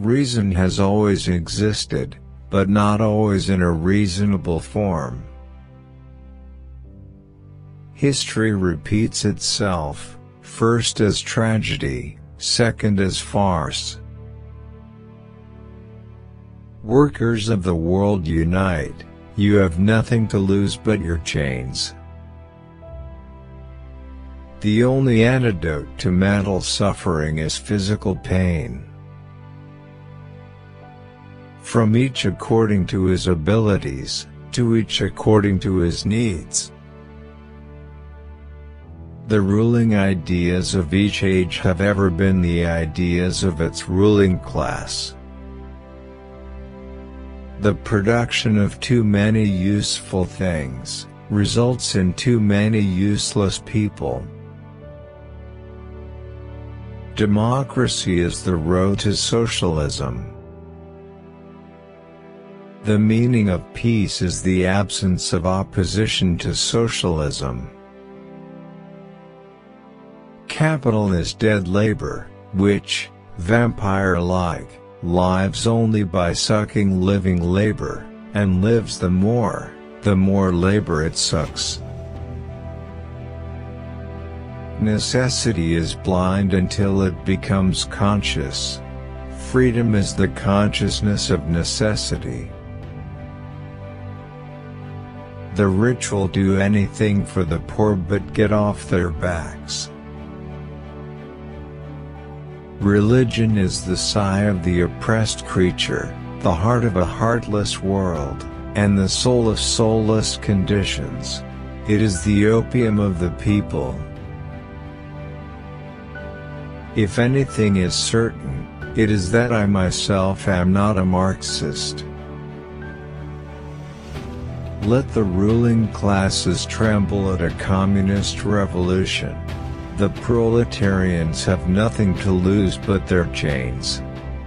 Reason has always existed, but not always in a reasonable form. History repeats itself, first as tragedy, second as farce. Workers of the world unite, you have nothing to lose but your chains. The only antidote to mental suffering is physical pain. From each according to his abilities, to each according to his needs. The ruling ideas of each age have ever been the ideas of its ruling class. The production of too many useful things results in too many useless people. Democracy is the road to socialism. The meaning of peace is the absence of opposition to socialism. Capital is dead labor, which, vampire-like, lives only by sucking living labor, and lives the more labor it sucks. Necessity is blind until it becomes conscious. Freedom is the consciousness of necessity. The rich will do anything for the poor but get off their backs. Religion is the sigh of the oppressed creature, the heart of a heartless world, and the soul of soulless conditions. It is the opium of the people. If anything is certain, it is that I myself am not a Marxist. Let the ruling classes tremble at a communist revolution. The proletarians have nothing to lose but their chains.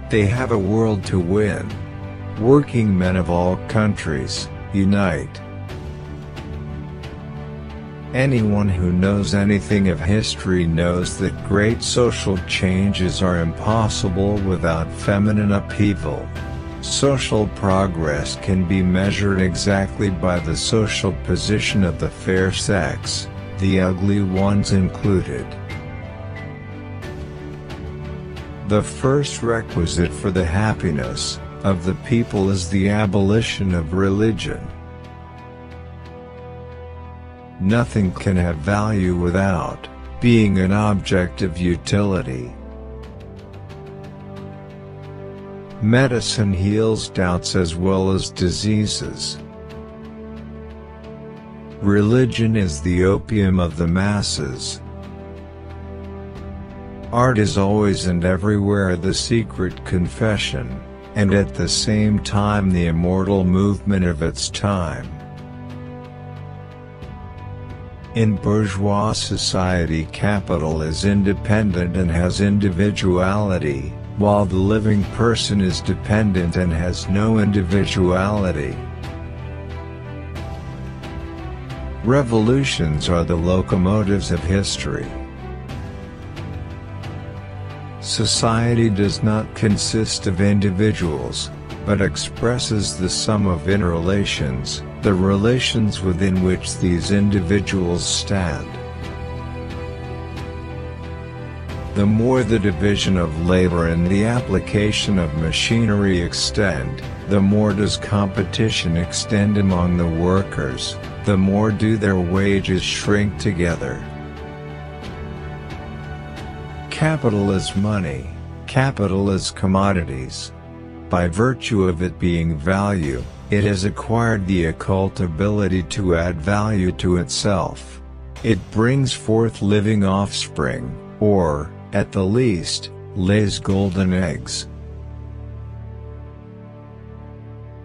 They have a world to win. Working men of all countries, unite. Anyone who knows anything of history knows that great social changes are impossible without feminine upheaval. Social progress can be measured exactly by the social position of the fair sex, the ugly ones included. The first requisite for the happiness of the people is the abolition of religion. Nothing can have value without being an object of utility. Medicine heals doubts as well as diseases. Religion is the opium of the masses. Art is always and everywhere the secret confession, and at the same time the immortal movement of its time. In bourgeois society, capital is independent and has individuality, while the living person is dependent and has no individuality. Revolutions are the locomotives of history. Society does not consist of individuals, but expresses the sum of interrelations, the relations within which these individuals stand. The more the division of labor and the application of machinery extend, the more does competition extend among the workers, the more do their wages shrink together. Capital is money, capital is commodities. By virtue of it being value, it has acquired the occult ability to add value to itself. It brings forth living offspring, or, at the least, lays golden eggs.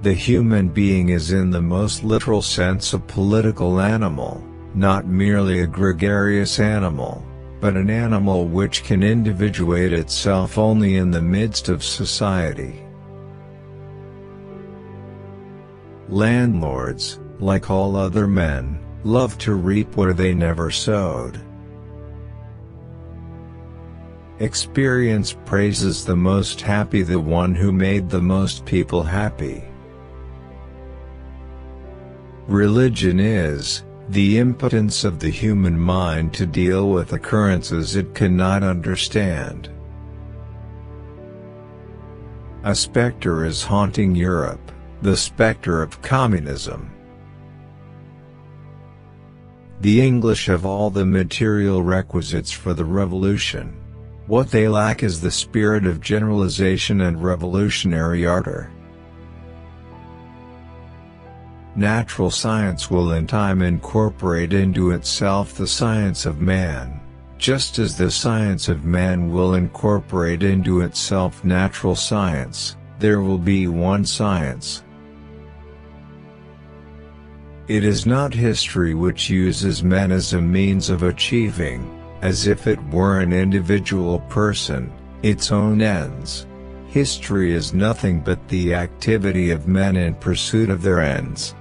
The human being is in the most literal sense a political animal, not merely a gregarious animal, but an animal which can individuate itself only in the midst of society. Landlords, like all other men, love to reap where they never sowed. Experience praises the most happy the one who made the most people happy. Religion is the impotence of the human mind to deal with occurrences it cannot understand. A specter is haunting Europe, the specter of communism. The English have all the material requisites for the revolution. What they lack is the spirit of generalization and revolutionary ardor. Natural science will in time incorporate into itself the science of man, just as the science of man will incorporate into itself natural science. There will be one science. It is not history which uses men as a means of achieving, as if it were an individual person, its own ends. History is nothing but the activity of men in pursuit of their ends.